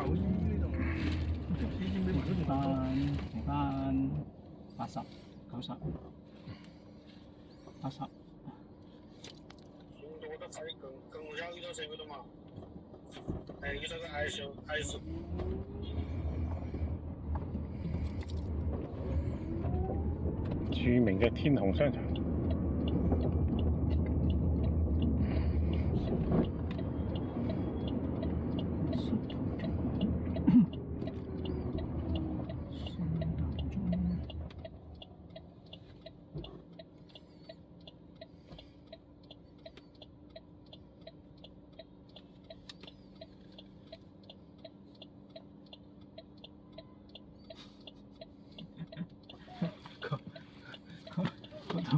舊衣呢度，的士佔比埋都仲多。剩翻80、90、80。速度我都快更少一多车嗰度嘛。有這個ISO。著名嘅天虹商場。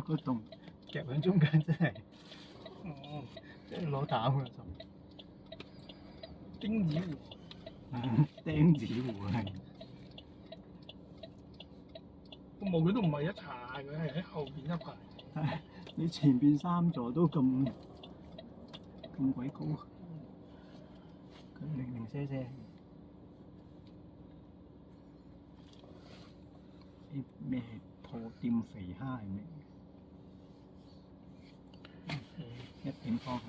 嗰棟夾喺中間真係，真係攞膽啊！釘子戶，釘子戶係。個模佢都唔係一排，佢係喺後邊一排。你前邊3座都咁鬼高，佢零零舍舍。啲咩破店肥蝦係咩？一點方向。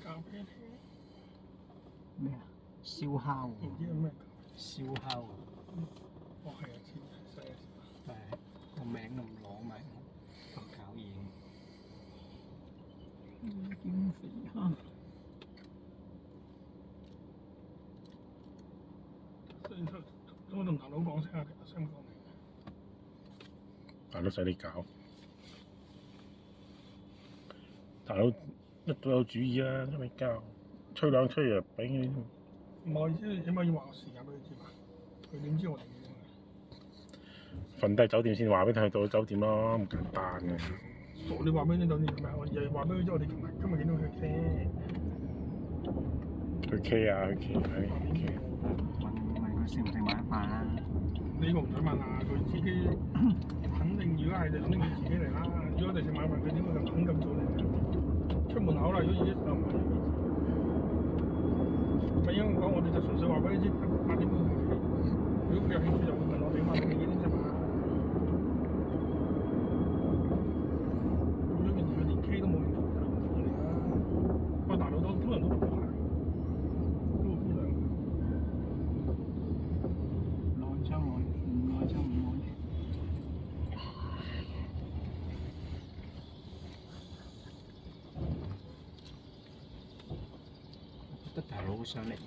咖啡廳。咩啊？燒烤喎。唔知係咩？燒烤啊！哦係啊，細啊。但係個名都唔攞埋，咁搞嘢。點肥蝦？我同大佬講聲啊，其實香港嚟嘅。大佬使你搞，大佬一早有主意啦，使你教，吹兩吹又俾你。唔係，起碼要話個時間俾佢知嘛。佢點知我哋嘅？瞓低酒店先話俾佢到酒店咯，咁簡單嘅。你話俾你酒店做咩？我日日話俾佢知，我哋今日見到佢 K。佢 K 啊，佢 K 係 K。問佢食唔食晚飯啊？呢個唔使問啦，佢自己肯定。如果係就肯定佢自己嚟啦。如果我哋食晚飯，佢點會咁肯咁早嚟？出門口啦，如果已經上唔係呢件事。咪應該講，我哋就純粹話俾你知8點半佢嚟。如果佢有興趣，就會問我哋嘛，你幾點食飯？如果佢連 K 都冇興趣，就唔嚟啦。不過大佬通常都唔排，都會分兩個。內周我內周唔我。我覺得大佬上嚟。